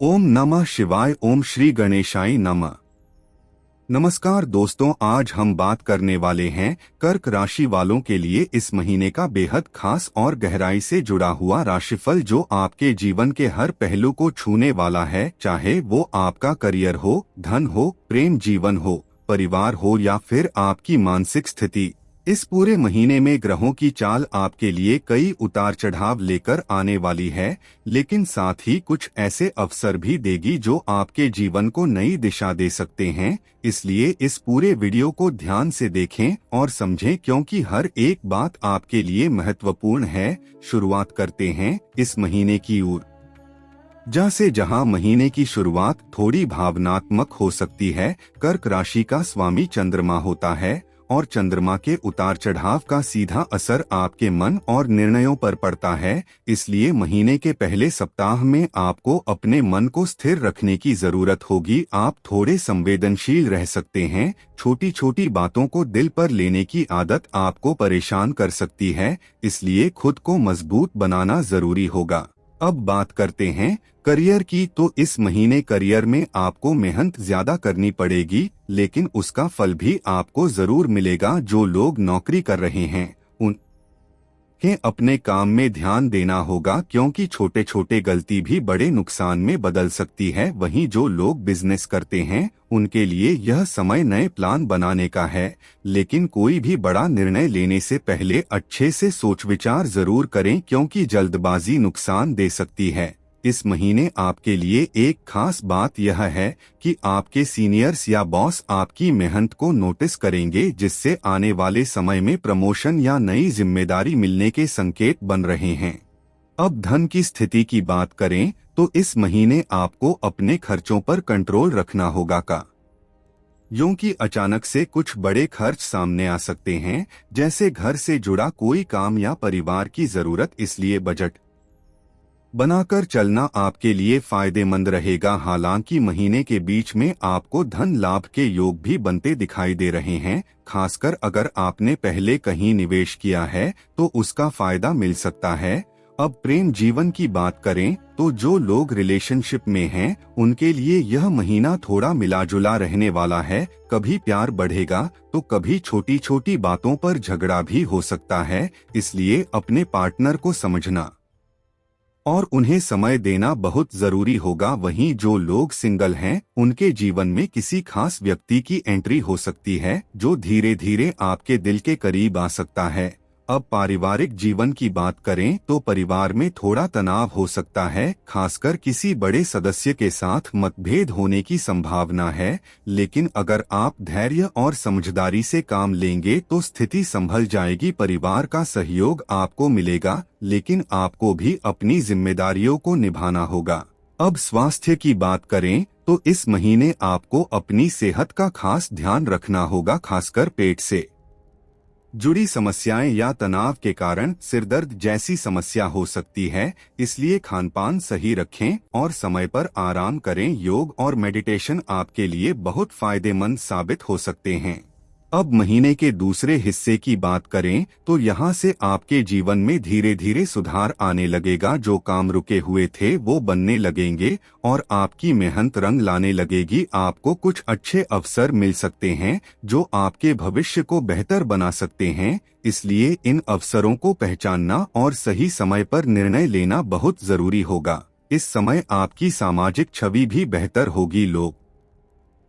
ओम नमः शिवाय। ओम श्री गणेशाय नमः। नमस्कार दोस्तों, आज हम बात करने वाले हैं कर्क राशि वालों के लिए इस महीने का बेहद खास और गहराई से जुड़ा हुआ राशिफल, जो आपके जीवन के हर पहलू को छूने वाला है। चाहे वो आपका करियर हो, धन हो, प्रेम जीवन हो, परिवार हो या फिर आपकी मानसिक स्थिति। इस पूरे महीने में ग्रहों की चाल आपके लिए कई उतार चढ़ाव लेकर आने वाली है, लेकिन साथ ही कुछ ऐसे अवसर भी देगी जो आपके जीवन को नई दिशा दे सकते हैं। इसलिए इस पूरे वीडियो को ध्यान से देखें और समझें, क्योंकि हर एक बात आपके लिए महत्वपूर्ण है। शुरुआत करते हैं इस महीने की ओर जहां महीने की शुरुआत थोड़ी भावनात्मक हो सकती है। कर्क राशि का स्वामी चंद्रमा होता है और चंद्रमा के उतार चढ़ाव का सीधा असर आपके मन और निर्णयों पर पड़ता है। इसलिए महीने के पहले सप्ताह में आपको अपने मन को स्थिर रखने की जरूरत होगी। आप थोड़े संवेदनशील रह सकते हैं। छोटी छोटी बातों को दिल पर लेने की आदत आपको परेशान कर सकती है, इसलिए खुद को मजबूत बनाना जरूरी होगा। अब बात करते हैं करियर की, तो इस महीने करियर में आपको मेहनत ज्यादा करनी पड़ेगी, लेकिन उसका फल भी आपको जरूर मिलेगा। जो लोग नौकरी कर रहे हैं उन्हें अपने काम में ध्यान देना होगा, क्योंकि छोटे छोटे गलती भी बड़े नुकसान में बदल सकती है। वहीं जो लोग बिजनेस करते हैं उनके लिए यह समय नए प्लान बनाने का है, लेकिन कोई भी बड़ा निर्णय लेने से पहले अच्छे से सोच विचार जरूर करें, क्योंकि जल्दबाजी नुकसान दे सकती है। इस महीने आपके लिए एक खास बात यह है कि आपके सीनियर्स या बॉस आपकी मेहनत को नोटिस करेंगे, जिससे आने वाले समय में प्रमोशन या नई जिम्मेदारी मिलने के संकेत बन रहे हैं। अब धन की स्थिति की बात करें तो इस महीने आपको अपने खर्चों पर कंट्रोल रखना होगा क्योंकि अचानक से कुछ बड़े खर्च सामने आ सकते हैं, जैसे घर से जुड़ा कोई काम या परिवार की जरूरत। इसलिए बजट बनाकर चलना आपके लिए फायदेमंद रहेगा। हालांकि महीने के बीच में आपको धन लाभ के योग भी बनते दिखाई दे रहे हैं। खासकर अगर आपने पहले कहीं निवेश किया है तो उसका फायदा मिल सकता है। अब प्रेम जीवन की बात करें तो जो लोग रिलेशनशिप में हैं उनके लिए यह महीना थोड़ा मिला-जुला रहने वाला है। कभी प्यार बढ़ेगा तो कभी छोटी छोटी बातों पर झगड़ा भी हो सकता है। इसलिए अपने पार्टनर को समझना और उन्हें समय देना बहुत जरूरी होगा। वहीं जो लोग सिंगल हैं उनके जीवन में किसी खास व्यक्ति की एंट्री हो सकती है, जो धीरे धीरे आपके दिल के करीब आ सकता है। अब पारिवारिक जीवन की बात करें तो परिवार में थोड़ा तनाव हो सकता है, खासकर किसी बड़े सदस्य के साथ मतभेद होने की संभावना है। लेकिन अगर आप धैर्य और समझदारी से काम लेंगे तो स्थिति संभल जाएगी। परिवार का सहयोग आपको मिलेगा, लेकिन आपको भी अपनी जिम्मेदारियों को निभाना होगा। अब स्वास्थ्य की बात करें तो इस महीने आपको अपनी सेहत का खास ध्यान रखना होगा, खासकर पेट से जुड़ी समस्याएं या तनाव के कारण सिरदर्द जैसी समस्या हो सकती है। इसलिए खानपान सही रखें और समय पर आराम करें। योग और मेडिटेशन आपके लिए बहुत फायदेमंद साबित हो सकते हैं। अब महीने के दूसरे हिस्से की बात करें तो यहाँ से आपके जीवन में धीरे धीरे सुधार आने लगेगा। जो काम रुके हुए थे वो बनने लगेंगे और आपकी मेहनत रंग लाने लगेगी। आपको कुछ अच्छे अवसर मिल सकते हैं जो आपके भविष्य को बेहतर बना सकते हैं। इसलिए इन अवसरों को पहचानना और सही समय पर निर्णय लेना बहुत जरूरी होगा। इस समय आपकी सामाजिक छवि भी बेहतर होगी। लोग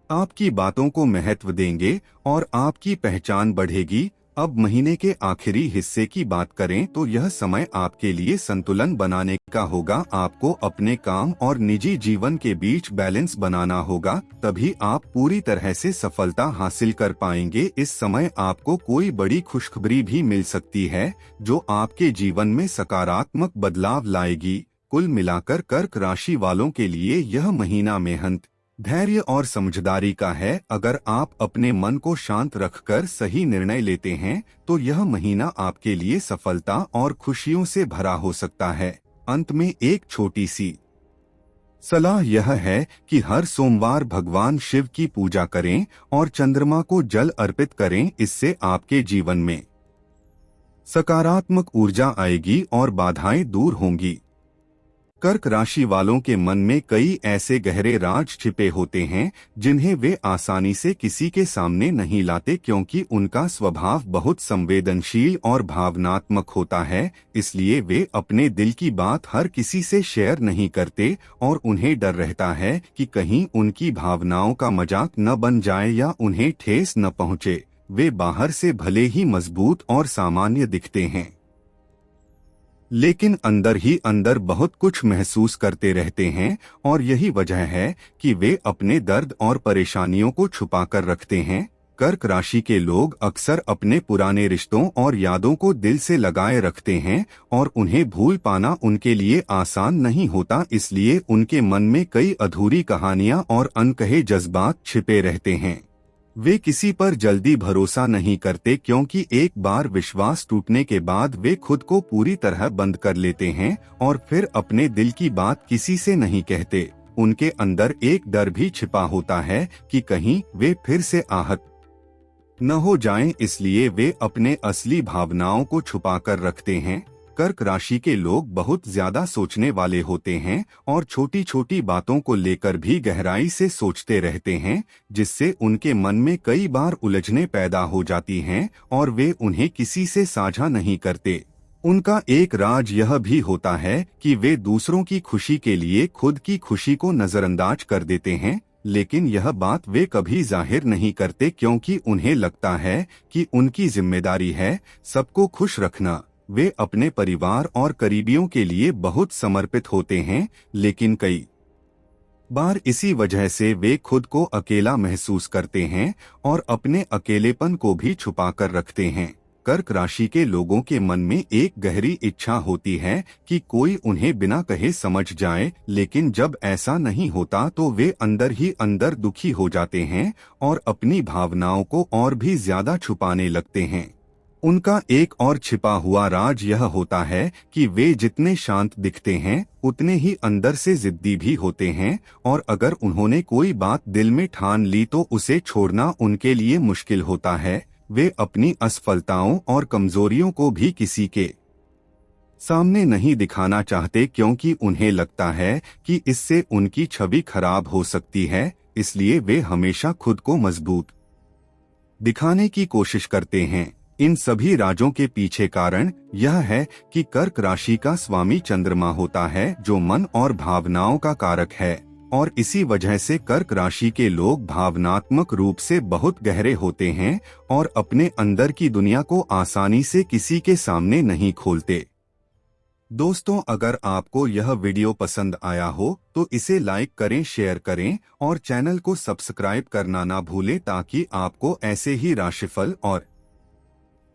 आपकी बातों को महत्व देंगे और आपकी पहचान बढ़ेगी। अब महीने के आखिरी हिस्से की बात करें तो यह समय आपके लिए संतुलन बनाने का होगा। आपको अपने काम और निजी जीवन के बीच बैलेंस बनाना होगा, तभी आप पूरी तरह से सफलता हासिल कर पाएंगे। इस समय आपको कोई बड़ी खुशखबरी भी मिल सकती है जो आपके जीवन में सकारात्मक बदलाव लाएगी। कुल मिलाकर कर्क राशि वालों के लिए यह महीना मेहनत, धैर्य और समझदारी का है। अगर आप अपने मन को शांत रखकर सही निर्णय लेते हैं तो यह महीना आपके लिए सफलता और खुशियों से भरा हो सकता है। अंत में एक छोटी सी सलाह यह है कि हर सोमवार भगवान शिव की पूजा करें और चंद्रमा को जल अर्पित करें। इससे आपके जीवन में सकारात्मक ऊर्जा आएगी और बाधाएं दूर होंगी। कर्क राशि वालों के मन में कई ऐसे गहरे राज छिपे होते हैं जिन्हें वे आसानी से किसी के सामने नहीं लाते, क्योंकि उनका स्वभाव बहुत संवेदनशील और भावनात्मक होता है। इसलिए वे अपने दिल की बात हर किसी से शेयर नहीं करते और उन्हें डर रहता है कि कहीं उनकी भावनाओं का मजाक न बन जाए या उन्हें ठेस न पहुंचे। वे बाहर से भले ही मजबूत और सामान्य दिखते हैं, लेकिन अंदर ही अंदर बहुत कुछ महसूस करते रहते हैं, और यही वजह है कि वे अपने दर्द और परेशानियों को छुपा कर रखते हैं। कर्क राशि के लोग अक्सर अपने पुराने रिश्तों और यादों को दिल से लगाए रखते हैं और उन्हें भूल पाना उनके लिए आसान नहीं होता। इसलिए उनके मन में कई अधूरी कहानियां और अनकहे जज्बात छिपे रहते हैं। वे किसी पर जल्दी भरोसा नहीं करते, क्योंकि एक बार विश्वास टूटने के बाद वे खुद को पूरी तरह बंद कर लेते हैं और फिर अपने दिल की बात किसी से नहीं कहते। उनके अंदर एक डर भी छिपा होता है कि कहीं वे फिर से आहत न हो जाएं, इसलिए वे अपने असली भावनाओं को छुपा कर रखते हैं। कर्क राशि के लोग बहुत ज्यादा सोचने वाले होते हैं और छोटी छोटी बातों को लेकर भी गहराई से सोचते रहते हैं, जिससे उनके मन में कई बार उलझनें पैदा हो जाती हैं और वे उन्हें किसी से साझा नहीं करते। उनका एक राज यह भी होता है कि वे दूसरों की खुशी के लिए खुद की खुशी को नजरअंदाज कर देते हैं, लेकिन यह बात वे कभी जाहिर नहीं करते, क्योंकि उन्हें लगता है कि उनकी जिम्मेदारी है सबको खुश रखना। वे अपने परिवार और करीबियों के लिए बहुत समर्पित होते हैं, लेकिन कई बार इसी वजह से वे खुद को अकेला महसूस करते हैं और अपने अकेलेपन को भी छुपा कर रखते हैं। कर्क राशि के लोगों के मन में एक गहरी इच्छा होती है कि कोई उन्हें बिना कहे समझ जाए, लेकिन जब ऐसा नहीं होता तो वे अंदर ही अंदर दुखी हो जाते हैं और अपनी भावनाओं को और भी ज्यादा छुपाने लगते हैं। उनका एक और छिपा हुआ राज यह होता है कि वे जितने शांत दिखते हैं उतने ही अंदर से जिद्दी भी होते हैं, और अगर उन्होंने कोई बात दिल में ठान ली तो उसे छोड़ना उनके लिए मुश्किल होता है। वे अपनी असफलताओं और कमजोरियों को भी किसी के सामने नहीं दिखाना चाहते, क्योंकि उन्हें लगता है कि इससे उनकी छवि खराब हो सकती है। इसलिए वे हमेशा खुद को मजबूत दिखाने की कोशिश करते हैं। इन सभी राजों के पीछे कारण यह है कि कर्क राशि का स्वामी चंद्रमा होता है, जो मन और भावनाओं का कारक है, और इसी वजह से कर्क राशि के लोग भावनात्मक रूप से बहुत गहरे होते हैं और अपने अंदर की दुनिया को आसानी से किसी के सामने नहीं खोलते। दोस्तों, अगर आपको यह वीडियो पसंद आया हो तो इसे लाइक करें, शेयर करें और चैनल को सब्सक्राइब करना ना भूलें, ताकि आपको ऐसे ही राशिफल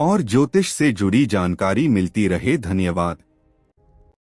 और ज्योतिष से जुड़ी जानकारी मिलती रहे। धन्यवाद।